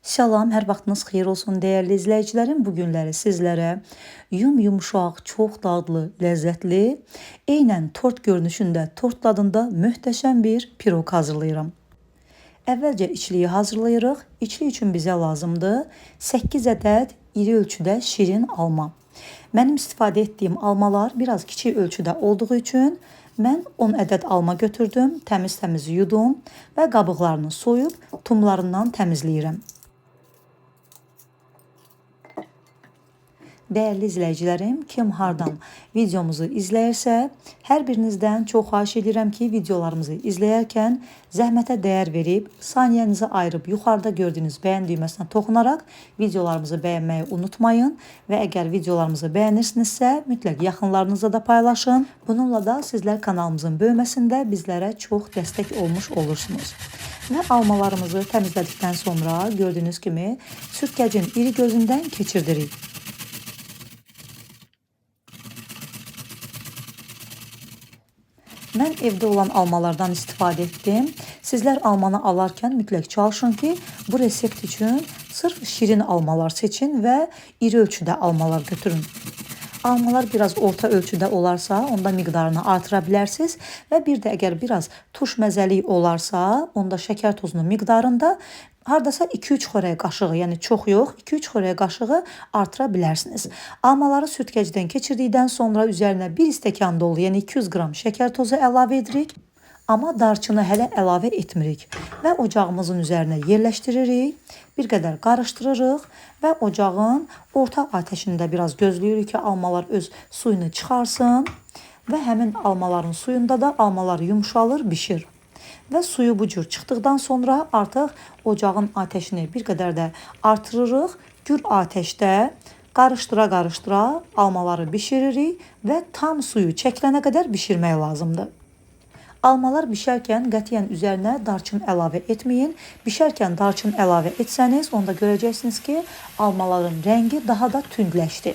Salam, hər vaxtınız xeyir olsun dəyərli izləyicilərim. Bu günləri sizlərə yumşaq, çox dadlı, ləzzətli, eynən tort görünüşündə, tort dadında möhtəşəm bir piroq hazırlayıram. Əvvəlcə içliyi hazırlayırıq. İçli üçün bizə lazımdır 8 ədəd iri ölçüdə şirin alma. Mənim istifadə etdiyim almalar biraz kiçik ölçüdə olduğu üçün mən 10 ədəd alma götürdüm, təmiz yudum və qabıqlarını soyub tumlarından təmizləyirəm. Dəyərli izləyicilərim, kim hardan videomuzu izləyirsə, hər birinizdən çox xahiş edirəm ki, videolarımızı izləyərkən zəhmətə dəyər verib, saniyənizi ayırıb yuxarıda gördüyünüz bəyən düyməsinə toxunaraq videolarımızı bəyənməyi unutmayın və əgər videolarımızı bəyənirsinizsə, mütləq yaxınlarınızla da paylaşın. Bununla da sizlər kanalımızın böyüməsində bizlərə çox dəstək olmuş olursunuz. Və almalarımızı təmizlədikdən sonra gördüyünüz kimi sürtkəcin iri gözündən keçirdirik. Mən evdə olan almalardan istifadə etdim. Sizlər almanı alarkən mütləq çalışın ki, bu resept üçün sırf şirin almalar seçin və iri ölçüdə almalar götürün. Almalar biraz orta ölçüdə olarsa, onda miqdarını artıra bilərsiniz və bir də əgər biraz tuş məzəlik olarsa, onda şəkər tozunun miqdarında hardasa 2-3 xörək qaşığı, yəni çox yox, 2-3 xörək qaşığı artıra bilərsiniz. Almaları sürtkəcdən keçirdikdən sonra üzərinə 1 stəkan dolu, yəni 200 qram şəkər tozu əlavə edirik. Amma darçını hələ əlavə etmirik və ocağımızın üzərinə yerləşdiririk. Bir qədər qarışdırırıq və ocağın orta ateşində biraz gözləyirik ki, almalar öz suyunu çıxarsın və həmin almaların suyunda da almalar yumşalır, bişir. Və suyu bu cür çıxdıqdan sonra artıq ocağın ateşini bir qədər də artırırıq. Gür ateşdə qarışdıra almaları bişiririk və tam suyu çəkilənə qədər bişirmək lazımdır. Almalar bişərkən qətiyyən üzərinə darçın əlavə etməyin. Bişərkən darçın əlavə etsəniz, onda görəcəksiniz ki, almaların rəngi daha da tündləşdi.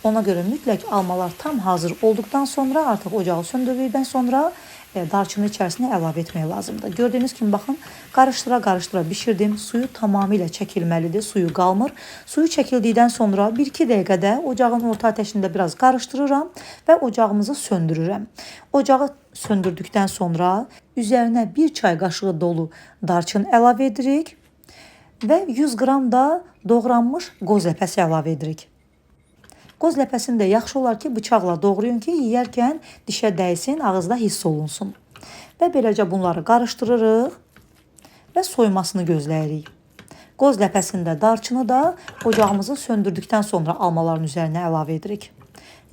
Ona görə mütləq almalar tam hazır olduqdan sonra, artıq ocağı söndürdükdən sonra darçını içərisinə əlavə etmək lazımdır. Gördüyünüz kimi, baxın, qarışdıra bişirdim. Suyu tamamilə çəkilməlidir, suyu qalmır. Suyu çəkildikdən sonra 1-2 dəqiqədə ocağın orta ateşində biraz qarışdırıram və ocağımızı söndürürəm. Ocağı söndürdükdən sonra üzərinə 1 çay qaşığı dolu darçın əlavə edirik və 100 qram da doğranmış qoz ləpəsi əlavə edirik. Qoz ləpəsini də yaxşı olar ki, bıçaqla doğrayın ki, yeyərkən dişə dəysin, ağızda hiss olunsun. Və beləcə bunları qarışdırırıq və soymasını gözləyirik. Qoz ləpəsini də, darçını da ocağımızı söndürdükdən sonra almaların üzərinə əlavə edirik.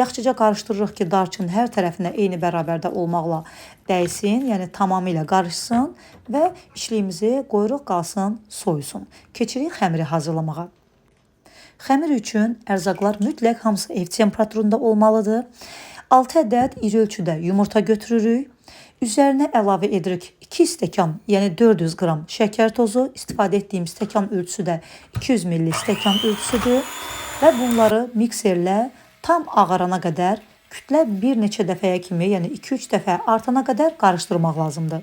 Yaxşıca qarışdırırıq ki, darçın hər tərəfinə eyni bərabərdə olmaqla dəysin, yəni tamamilə qarışsın və içliyimizi qoyuruq qalsın, soyusun. Keçirik xəmiri hazırlamağa. Xəmir üçün ərzaqlar mütləq hamısı ev temperaturunda olmalıdır. 6 ədəd iri ölçüdə yumurta götürürük. Üzərinə əlavə edirik 2 stəkan, yəni 400 qram şəkər tozu. İstifadə etdiyim stəkan ölçüsü də 200 ml stəkan ölçüsüdür. Və bunları mikserlə tam ağarana qədər, kütlə bir neçə dəfəyə kimi, yəni 2-3 dəfə artana qədər qarışdırmaq lazımdır.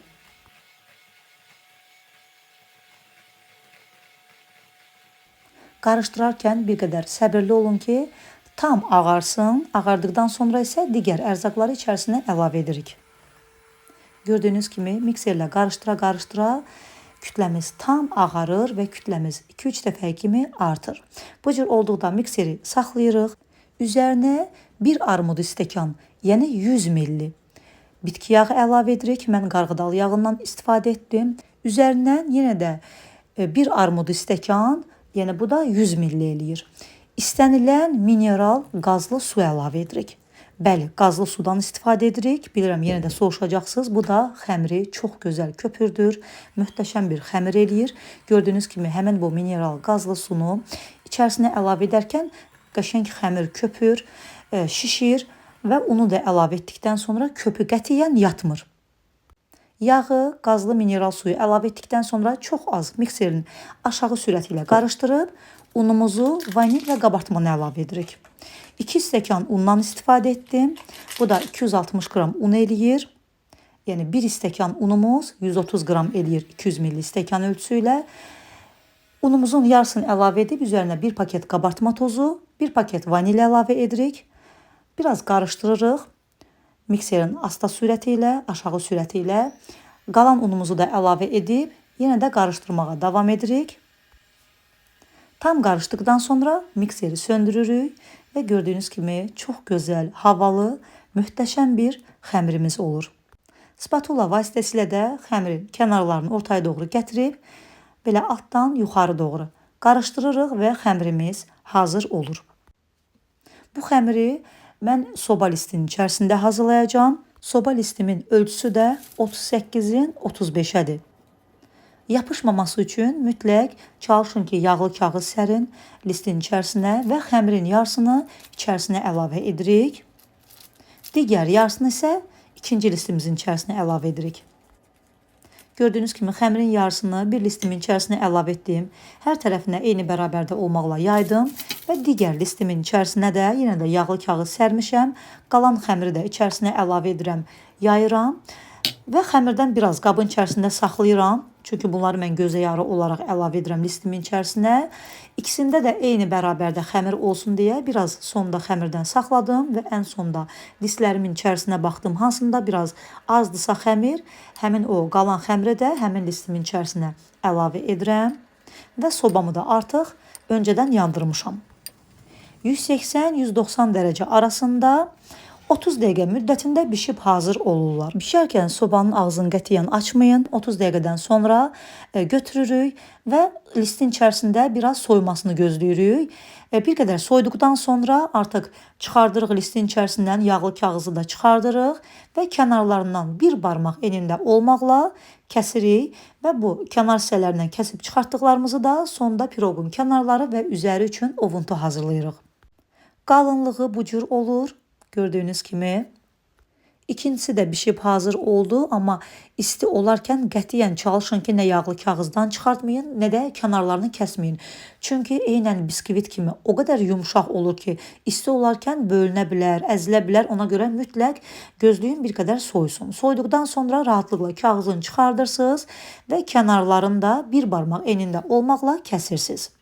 Qarışdırarkən bir qədər səbirli olun ki, tam ağarsın. Ağardıqdan sonra isə digər ərzaqları içərisinə əlavə edirik. Gördüyünüz kimi mikserlə qarışdıra kütləmiz tam ağarır və kütləmiz 2-3 dəfə kimi artır. Bu cür olduqda mikseri saxlayırıq. Üzərinə 1 armud stəkan, yəni 100 ml bitki yağı əlavə edirik. Mən qarğıdal yağından istifadə etdim. Üzərindən yenə də 1 armud stəkan, yəni bu da 100 ml eləyir. İstənilən mineral qazlı su əlavə edirik. Bəli, qazlı sudan istifadə edirik. Bilirəm, yenə də soruşacaqsınız. Bu da xəmiri çox gözəl köpürdür. Möhtəşəm bir xəmir eləyir. Gördüyünüz kimi, həmin bu mineral qazlı sunu içərisinə əlavə edərkən qəşəng xəmir köpür, şişir və unu da əlavə etdikdən sonra köpü qətiyyən yatmır. Yağı, qazlı mineral suyu əlavə etdikdən sonra çox az mikserin aşağı sürəti ilə qarışdırıb unumuzu, vanil və qabartmanı əlavə edirik. 2 stəkan undan istifadə etdim. Bu da 260 qram un eləyir. Yəni 1 stəkan unumuz 130 qram eləyir 200 ml stəkan ölçüsü ilə. Unumuzun yarısını əlavə edib üzərinə bir paket qabartma tozu, bir paket vanilya əlavə edirik. Biraz qarışdırırıq. Mikserin asta sürəti ilə, aşağı sürəti ilə. Qalan unumuzu da əlavə edib yenə də qarışdırmağa davam edirik. Tam qarışdıqdan sonra mikseri söndürürük və gördüyünüz kimi çox gözəl, havalı, möhtəşəm bir xəmirimiz olur. Spatula vasitəsilə də xəmirin kənarlarını ortaya doğru gətirib belə altdan yuxarı doğru qarışdırırıq və xəmirimiz hazır olur. Bu xəmiri mən soba listinin içərisində hazırlayacağam. Soba listimin ölçüsü də 38-in 35-ədir. Yapışmaması üçün mütləq çalışın ki, yağlı kağız sərin listin içərisinə və xəmirin yarısını içərisinə əlavə edirik. Digər yarısını isə ikinci listimizin içərisinə əlavə edirik. Gördüyünüz kimi xəmirin yarısını bir listimin içərisinə əlavə etdim. Hər tərəfinə eyni bərabərdə olmaqla yaydım və digər listimin içərisinə də yenə də yağlı kağız sərmişəm. Qalan xəmiri də içərisinə əlavə edirəm, yayıram və xəmirdən biraz qabın içərisində saxlayıram. Çünki bunları mən gözəyarı olaraq əlavə edirəm listimin içərisinə. İkisində də eyni bərabərdə xəmir olsun deyə biraz sonda xəmirdən saxladım və ən sonda listlərimin içərisinə baxdım. Hansında biraz azdırsa xəmir, həmin o qalan xəmiri də həmin listimin içərisinə əlavə edirəm və sobamı da artıq öncədən yandırmışam. 180-190 dərəcə arasında 30 dəqiqə müddətində bişib hazır olurlar. Bişərkən sobanın ağzını qətiyyən açmayın. 30 dəqiqədən sonra götürürük və listin içərisində biraz soymasını gözləyirik. Bir qədər soyduqdan sonra artıq çıxardırıq listin içərisindən, yağlı kağızı da çıxardırıq və kənarlarından bir barmaq enində olmaqla kəsirik və bu kənar hissələrindən kəsib çıxartdıqlarımızı da sonda piroqun kənarları və üzəri üçün ovuntu hazırlayırıq. Qalınlığı bu cür olur. Gördüyünüz kimi. İkincisi də bişib hazır oldu, amma isti olarkən qətiyyən çalışın ki, nə yağlı kağızdan çıxartmayın, nə də kənarlarını kəsməyin. Çünki eynən biskvit kimi o qədər yumşaq olur ki, isti olarkən bölünə bilər, əzilə bilər. Ona görə mütləq gözləyin bir qədər soysun. Soyduqdan sonra rahatlıqla kağızını çıxardırsınız və kənarlarında bir barmaq enində olmaqla kəsirsiniz.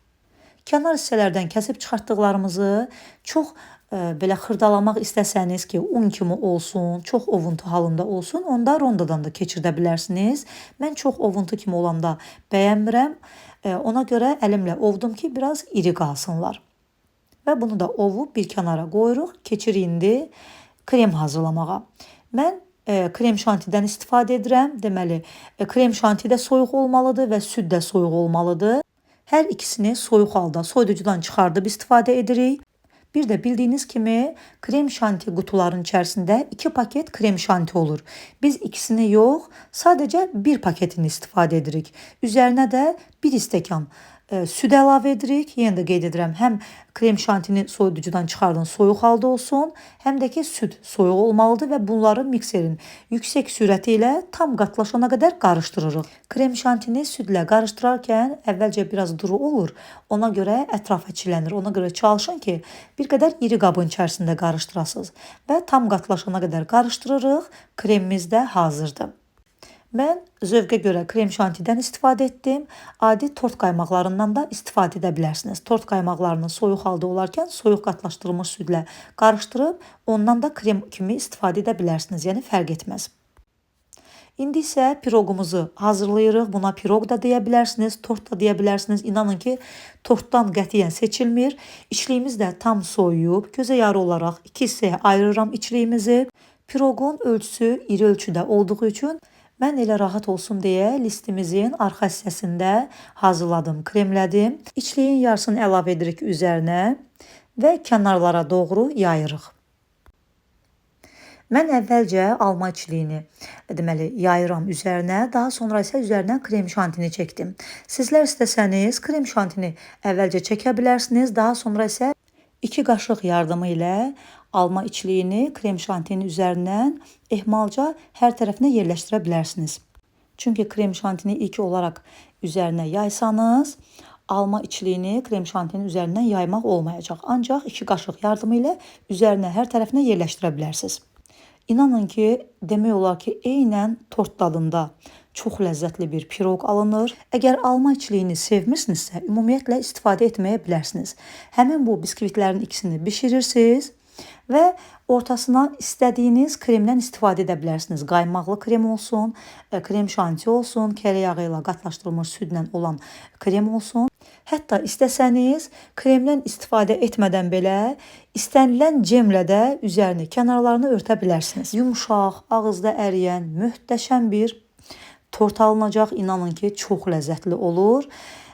Kənar hissələrdən kəsib çıxartdıqlarımızı çox belə xırdalamaq istəsəniz ki, un kimi olsun, çox ovuntu halında olsun, onda rondadan da keçirdə bilərsiniz. Mən çox ovuntu kimi olanda bəyənmirəm. Ona görə əlimlə ovdum ki, biraz iri qalsınlar. Və bunu da ovub bir kənara qoyuruq. Keçir indi krem hazırlamağa. Mən krem şantidən istifadə edirəm. Deməli, krem şanti də soyuq olmalıdır və süd də soyuq olmalıdır. Hər ikisini soyuq halda soyuducudan çıxardıb istifadə edirik. Bir də bildiyiniz kimi krem şanti qutuların içərisində 2 paket krem şanti olur. Biz ikisini yox, sadəcə bir paketini istifadə edirik. Üzərinə də 1 stəkan süd əlavə edirik. Yenə də qeyd edirəm, həm krem şantini soyuducudan çıxardın, soyuq halda olsun, həm də ki süd soyuq olmalıdır və bunları mikserin yüksək sürəti ilə tam qatlaşana qədər qarışdırırıq. Krem şantini südlə qarışdırarkən əvvəlcə biraz duru olur. Ona görə ətrafa çilənir. Ona görə çalışın ki, bir qədər iri qabın içərisində qarışdırasınız və tam qatlaşana qədər qarışdırırıq. Kremimiz də hazırdır. Mən zövqə görə krem şantidən istifadə etdim. Adi tort qaymaqlarından da istifadə edə bilərsiniz. Tort qaymaqlarını soyuq halda olarkən soyuq qatlaşdırılmış südlə qarışdırıb ondan da krem kimi istifadə edə bilərsiniz. Yəni fərq etməz. İndi isə piroqumuzu hazırlayırıq. Buna piroq da deyə bilərsiniz, tort da deyə bilərsiniz. İnanın ki, tortdan qətiyyən seçilmir. İçliyimiz də tam soyuyub, gözə yarı olaraq 2 hissəyə ayırıram içliyimizi. Piroqun ölçüsü iri ölçüdə olduğu üçün mən elə rahat olsun deyə listimizin arxa hissəsində hazırladım, kremlədim. İçliyin yarısını əlavə edirik üzərinə və kənarlara doğru yayırıq. Mən əvvəlcə alma içliyini yayıram üzərinə, daha sonra isə üzərinə krem şantini çəkdim. Sizlər istəsəniz krem şantini əvvəlcə çəkə bilərsiniz, daha sonra isə 2 qaşıq yardımı ilə alma içliyini krem şantinin üzərindən ehmalca hər tərəfinə yerləşdirə bilərsiniz. Çünki krem şantini ilk olaraq üzərinə yaysanız, alma içliyini krem şantinin üzərindən yaymaq olmayacaq. Ancaq 2 qaşıq yardımı ilə üzərinə hər tərəfinə yerləşdirə bilərsiniz. İnanın ki, demək olar ki, eynən tort dadında çox ləzzətli bir piroq alınır. Əgər alma içliyini sevmirsinizsə, ümumiyyətlə istifadə etməyə bilərsiniz. Həmin bu biskvitlərin ikisini bişirirsiniz və ortasına istədiyiniz kremdən istifadə edə bilərsiniz. Qaymaqlı krem olsun, krem şanti olsun, kərə yağı ilə qatlaşdırılmış südlə olan krem olsun. Hətta istəsəniz kremdən istifadə etmədən belə istənilən cemlə də üzərini, kənarlarını örtə bilərsiniz. Yumşaq, ağızda əriyən, möhtəşəm bir tort alınacaq. İnanın ki, çox ləzzətli olur.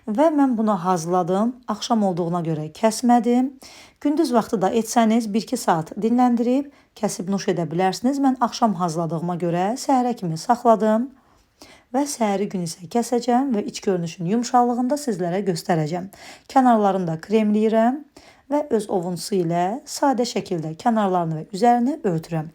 Və mən bunu hazırladım. Axşam olduğuna görə kəsmədim. Gündüz vaxtı da etsəniz 1-2 saat dinləndirib kəsib nuş edə bilərsiniz. Mən axşam hazırladığıma görə səhərə kimi saxladım və səhəri gün isə kəsəcəm və iç görünüşün yumşaqlığını da sizlərə göstərəcəm. Kənarlarını da kremləyirəm və öz ovuntusu ilə sadə şəkildə kənarlarını və üzərini örtürəm.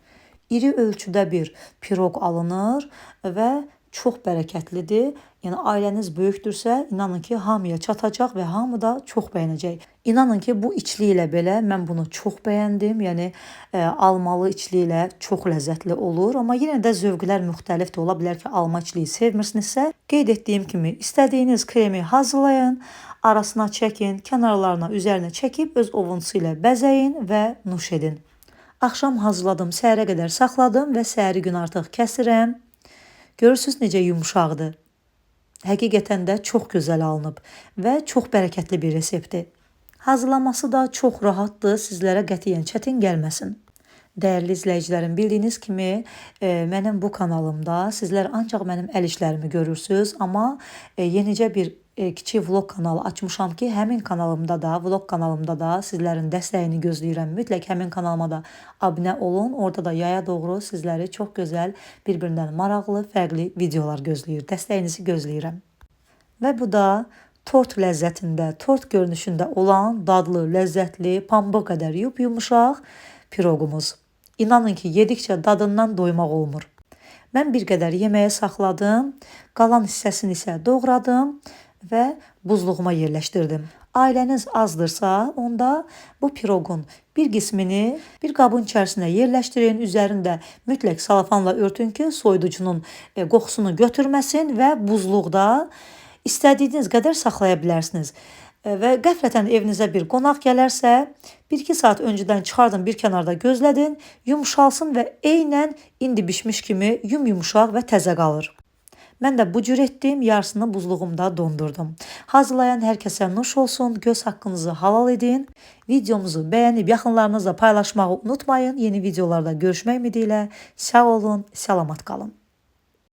İri ölçüdə bir piroq alınır və çox bərəkətlidir. Yəni ailəniz böyükdürsə, inanın ki, hamıya çatacaq və hamı da çox bəyənəcək. İnanın ki, bu içli ilə belə mən bunu çox bəyəndim. Yəni almalı içli ilə çox ləzzətli olur, amma yenə də zövqlər müxtəlif də ola bilər ki, alma içliyi sevmirsinizsə, qeyd etdiyim kimi istədiyiniz kremi hazırlayın, arasına çəkin, kənarlarına, üzərinə çəkib öz ovuntusu ilə bəzəyin və nuş edin. Axşam hazırladım, səhərə qədər saxladım və səhəri gün artıq kəsirəm. Görürsünüz necə yumşaqdır. Həqiqətən də çox gözəl alınıb və çox bərəkətli bir reseptdir. Hazırlaması da çox rahatdır, sizlərə qətiyyən çətin gəlməsin. Dəyərli izləyicilərim, bildiyiniz kimi mənim bu kanalımda sizlər ancaq mənim əl işlərimi görürsünüz, amma yenicə bir kiçik vlog kanalı açmışam ki, həmin kanalımda da, vlog kanalımda da sizlərin dəstəyini gözləyirəm. Mütləq həmin kanalıma da abunə olun. Orada da yaya doğru sizləri çox gözəl, bir-birindən maraqlı, fərqli videolar gözləyir. Dəstəyinizi gözləyirəm. Və bu da tort ləzzətində, tort görünüşündə olan dadlı, ləzzətli, pambıq qədər yumuşaq piroqumuz. İnanın ki, yedikcə dadından doymaq olmur. Mən bir qədər yeməyə saxladım, qalan hissəsini isə doğradım və buzluğuma yerləşdirdim. Ailəniz azdırsa, onda bu piroqun bir qismini bir qabın içərisinə yerləşdirin, üzərində mütləq salafanla örtün ki, soyuducunun qoxusunu götürməsin və buzluqda istədiyiniz qədər saxlaya bilərsiniz. Və qəflətən evinizə bir qonaq gələrsə, 1-2 saat öncədən çıxardın, bir kənarda gözlədin, yumşalsın və eynən indi bişmiş kimi yumuşaq və təzə qalır. Mən də bu cür etdim, yarısını buzluğumda dondurdum. Hazırlayan hər kəsə nuş olsun, göz haqqınızı halal edin. Videomuzu bəyənib yaxınlarınızla paylaşmağı unutmayın. Yeni videolarda görüşmək ümidilə sağ olun, salamat qalın.